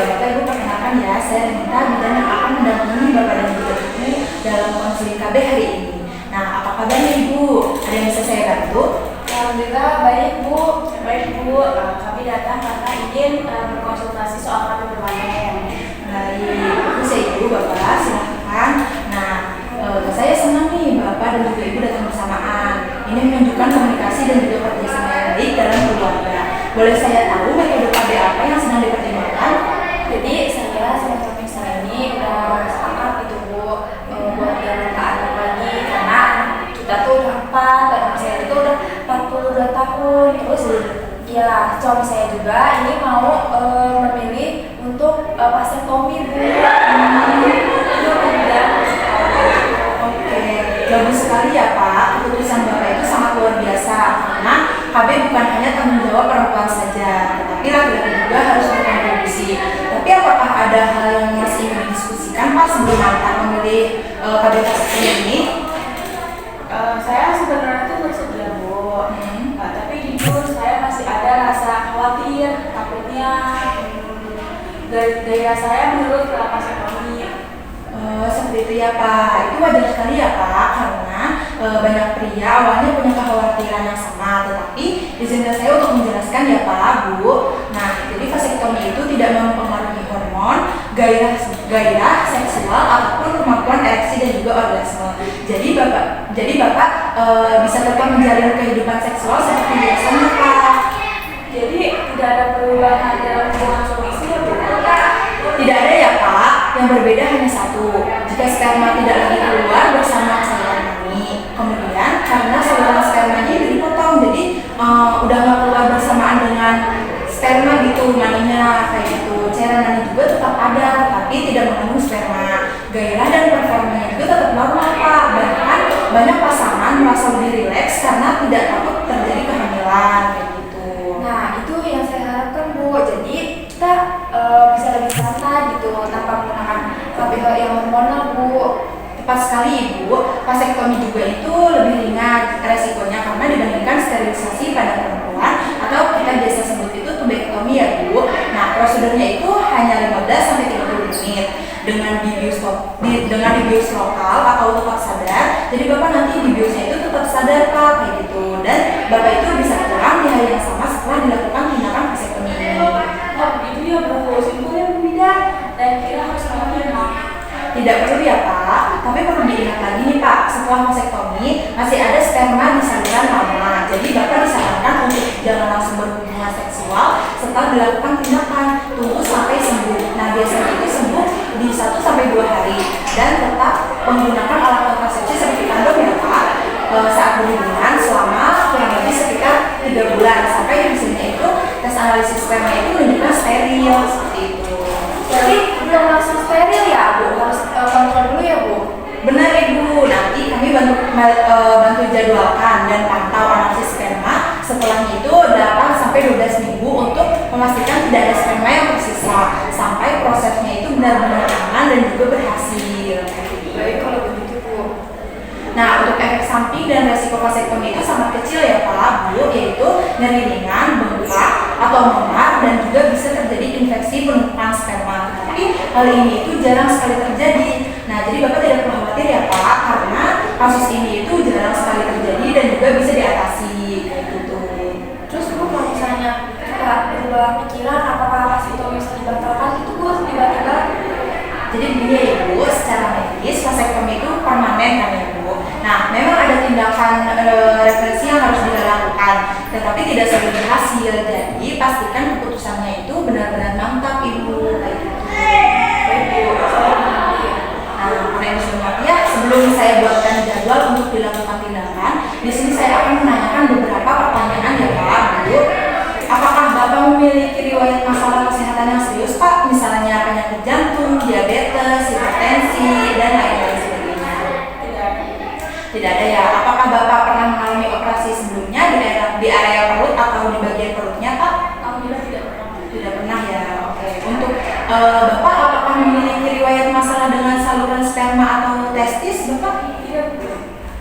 Bapak Ibu perkenalkan ya, saya Rinita, bidan yang akan mendampingi Bapak dan Ibu dalam konseling KB hari ini. Nah, apa kabarnya Ibu? Ada yang bisa saya bantu? Alhamdulillah baik Bu. Baik Bu, kami datang karena ingin berkonsultasi soal KB permanen. Baik, bisa Ibu, Bapak, silahkan. Nah, saya senang nih Bapak dan juga Ibu datang bersamaan. Ini menunjukkan komunikasi dan juga kerjasama yang baik dalam keluarga. Boleh saya tahu metode KB apa yang sedang dipertimbangkan? Jadi saya sama suami saya ini udah sepakat gitu Bu, buat jalan ke anak lagi karena kita tuh udah 4 dan saya itu udah 42 tahun. Terus ya suami saya juga ini mau memilih untuk vasektomi Bu. Itu udah Oke, bagus sekali ya Pak. Keputusan Bapak itu sangat luar biasa karena KB bukan hanya tanggung jawab perempuan saja, tetapi laki-laki juga harus berkontribusi. Tapi apakah ada hal yang masih ingin didiskusikan Pak sebelum Bapak memilih KB vasektomi ini? Saya sebenarnya tuh bersedia Bu, tapi jujur saya masih ada rasa khawatir, takutnya gaya saya menurut ke vasektomi. Seperti itu ya Pak. Itu wajar sekali ya Pak, karena banyak pria awalnya punya kekhawatiran yang sama, tetapi izinkan saya untuk menjelaskan ya Pak, Bu. Nah, jadi vasektomi itu tidak mempengaruhi hormon, gairah seksual ataupun kemampuan ereksi dan juga orgasme. Jadi Bapak bisa tetap menjalin kehidupan seksual seperti biasanya Pak. Jadi tidak ada perubahan dalam hubungan suami istri ya Bu? Tidak ada ya Pak. Yang berbeda hanya satu. Jika sperma tidak lagi keluar bersama saluran mani, kemudian karena saluran spermanya itu dipotong, jadi udah nggak keluar bersamaan dengan sperma gitu, maninya kayak gitu. Cairan mani juga tetap ada, tapi tidak mengandung sperma. Gairah dan performanya juga tetap normal Pak. Bahkan banyak pasangan merasa lebih rileks karena tidak takut terjadi kehamilan kayak gitu. Nah itu yang saya harapkan Bu. Jadi kita bisa lebih santai gitu tanpa menggunakan KBH yang hormonal Bu. Tepat sekali Ibu, vasektomi juga itu lebih ringan resikonya karena dibandingkan sterilisasi pada perempuan atau kita biasa sebut itu tubektomi ya Bu. Nah, prosedurnya itu hanya 15-30 menit dengan dibius lokal atau tetap sadar. Jadi Bapak nanti dibiusnya itu tetap sadar Pak kayak gitu, dan Bapak itu bisa pulang di hari yang sama setelah dilakukan tindakan vasektomi ini. Oh begitu ya Bu, simpulnya berbeda dan kira harus ngapain Pak? Tidak perlu ya Pak, tapi perlu diingat lagi nih Pak, setelah vasektomi masih ada sperma di saluran mama. Jadi Bapak disarankan untuk jangan langsung berhubungan seksual setelah dilakukan tindakan, tunggu sampai sembuh. Nah biasanya itu sembuh di 1-2 hari dan tetap menggunakan alat kontrasepsi seperti kondom ya Pak saat berhubungan selama kurang lebih sekitar 3 bulan sampai hasilnya itu tes analisis sperma itu menunjukkan steril seperti itu. Jadi belum langsung steril ya Bu, harus kontrol dulu ya Bu? Benar Ibu, nanti kami bantu jadwalkan dan pantau analisis sperma. Setelahnya itu 8-12 minggu untuk memastikan tidak ada sperma yang tersisa sampai prosesnya itu benar-benar aman dan juga berhasil. Baik kalau begitu Bu. Nah, untuk efek samping dan resiko vasektomi itu sangat kecil ya Pak, Bu, yaitu nyeri ringan, bengkak, atau memar, dan juga bisa terjadi infeksi penumpukan sperma. Tapi hal ini itu jarang sekali terjadi. Nah, jadi Bapak tidak perlu khawatir ya Pak, karena kasus ini itu jarang sekali terjadi dan juga bisa diatasi kayak gitu. Terus Bu kalau misalnya kita berubah pikiran apakah vasektomi bisa dibatalkan itu Bu tiba-tiba? Jadi begini ya Bu, secara medis vasektomi itu permanen kan ya Bu. Nah, memang ada tindakan reversi yang harus dilakukan, tetapi tidak selalu berhasil. Jadi pastikan keputusannya itu benar-benar mantap Ibu kayak gitu. Baik Bu, Nah, karena ini sudah mati ya, sebelum saya buatkan jadwal untuk dilakukan tindakan, di sini saya akan menanyakan beberapa pertanyaan ya Pak, Bu. Apakah Bapak memiliki riwayat masalah kesehatan yang serius Pak? Misalnya penyakit jantung, diabetes, hipertensi, dan lain-lain sebagainya. Tidak ada ya. Apakah Bapak pernah mengalami operasi sebelumnya di area perut atau di bagian perutnya Pak? alhamdulillah tidak pernah. Tidak pernah ya. Oke. Untuk Bapak apakah memiliki riwayat masalah dengan saluran sperma atau testis Bapak? Iya Bu.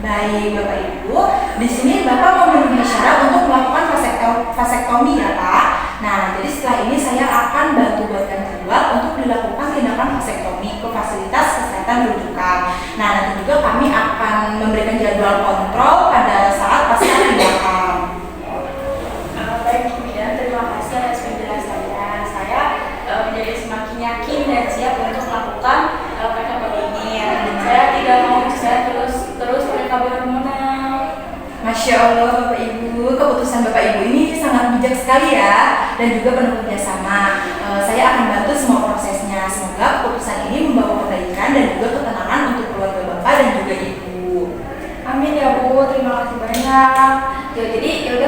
Baik Bapak Ibu, di sini Bapak memenuhi syarat untuk melakukan vasektomi ya Pak. Nah, jadi setelah ini saya akan bantu buatkan jadwal jadwal kontrol pada saat pasca tindakan. Baik Bu Ida, terima kasih atas penjelasannya. Saya menjadi semakin yakin dan siap untuk melakukan PKB ini. Saya tidak mau saya terus PKB hormonal. Masya Allah Bapak Ibu, keputusan Bapak Ibu ini sangat bijak sekali ya, dan juga penuh kerjasama. Saya akan bantu semua prosesnya. Semoga keputusan ini membawa kebaikan dan juga ketenangan untuk keluarga Bapak dan juga Ibu. Amin ya Bu, terima kasih banyak. Jadi yaudah